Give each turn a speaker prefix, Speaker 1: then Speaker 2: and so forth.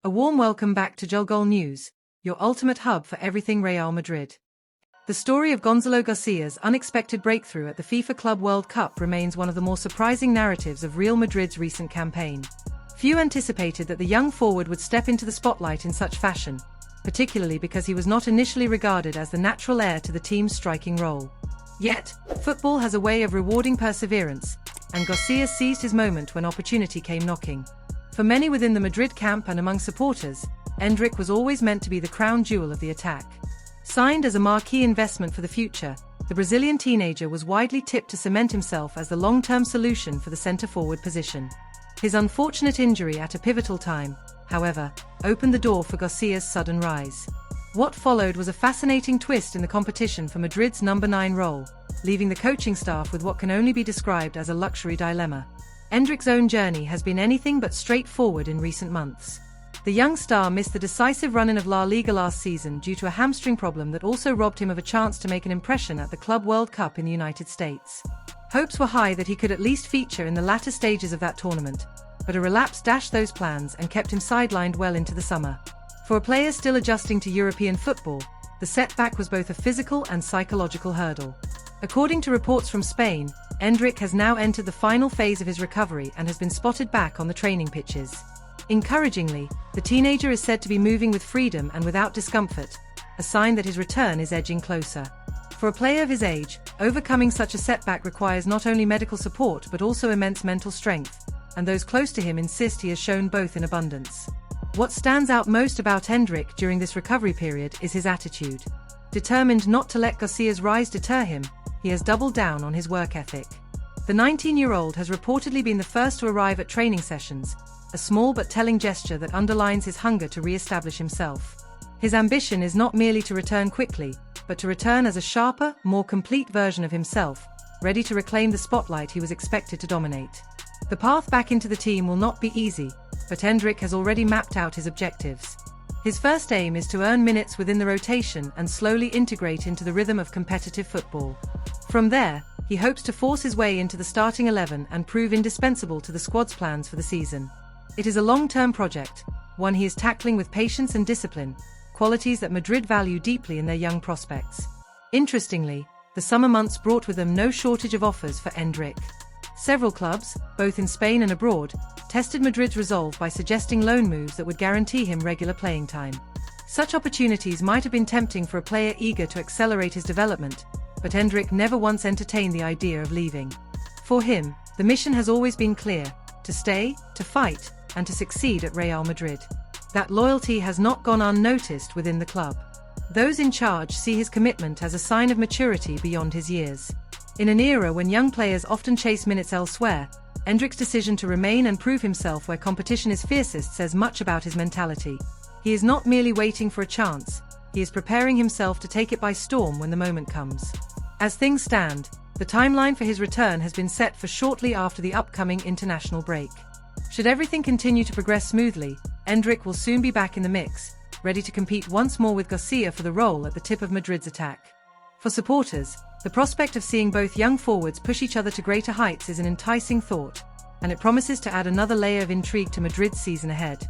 Speaker 1: A warm welcome back to Jolgol News, your ultimate hub for everything Real Madrid. The story of Gonzalo Garcia's unexpected breakthrough at the FIFA Club World Cup remains one of the more surprising narratives of Real Madrid's recent campaign. Few anticipated that the young forward would step into the spotlight in such fashion, particularly because he was not initially regarded as the natural heir to the team's striking role. Yet, football has a way of rewarding perseverance, and Garcia seized his moment when opportunity came knocking. For many within the Madrid camp and among supporters, Endrick was always meant to be the crown jewel of the attack. Signed as a marquee investment for the future, the Brazilian teenager was widely tipped to cement himself as the long-term solution for the centre-forward position. His unfortunate injury at a pivotal time, however, opened the door for Garcia's sudden rise. What followed was a fascinating twist in the competition for Madrid's number 9 role, leaving the coaching staff with what can only be described as a luxury dilemma. Endrick's own journey has been anything but straightforward in recent months. The young star missed the decisive run-in of La Liga last season due to a hamstring problem that also robbed him of a chance to make an impression at the Club World Cup in the United States. Hopes were high that he could at least feature in the latter stages of that tournament, but a relapse dashed those plans and kept him sidelined well into the summer. For a player still adjusting to European football, the setback was both a physical and psychological hurdle. According to reports from Spain, Endrick has now entered the final phase of his recovery and has been spotted back on the training pitches. Encouragingly, the teenager is said to be moving with freedom and without discomfort, a sign that his return is edging closer. For a player of his age, overcoming such a setback requires not only medical support but also immense mental strength, and those close to him insist he has shown both in abundance. What stands out most about Endrick during this recovery period is his attitude. Determined not to let Garcia's rise deter him, he has doubled down on his work ethic. The 19-year-old has reportedly been the first to arrive at training sessions, a small but telling gesture that underlines his hunger to re-establish himself. His ambition is not merely to return quickly, but to return as a sharper, more complete version of himself, ready to reclaim the spotlight he was expected to dominate. The path back into the team will not be easy, but Endrick has already mapped out his objectives. His first aim is to earn minutes within the rotation and slowly integrate into the rhythm of competitive football. From there, he hopes to force his way into the starting 11 and prove indispensable to the squad's plans for the season. It is a long-term project, one he is tackling with patience and discipline, qualities that Madrid value deeply in their young prospects. Interestingly, the summer months brought with them no shortage of offers for Endrick. Several clubs, both in Spain and abroad, tested Madrid's resolve by suggesting loan moves that would guarantee him regular playing time. Such opportunities might have been tempting for a player eager to accelerate his development, but Endrick never once entertained the idea of leaving. For him, the mission has always been clear: to stay, to fight, and to succeed at Real Madrid. That loyalty has not gone unnoticed within the club. Those in charge see his commitment as a sign of maturity beyond his years. In an era when young players often chase minutes elsewhere, Endrick's decision to remain and prove himself where competition is fiercest says much about his mentality. He is not merely waiting for a chance, he is preparing himself to take it by storm when the moment comes. As things stand, the timeline for his return has been set for shortly after the upcoming international break. Should everything continue to progress smoothly, Endrick will soon be back in the mix, ready to compete once more with Garcia for the role at the tip of Madrid's attack. For supporters, the prospect of seeing both young forwards push each other to greater heights is an enticing thought, and it promises to add another layer of intrigue to Madrid's season ahead.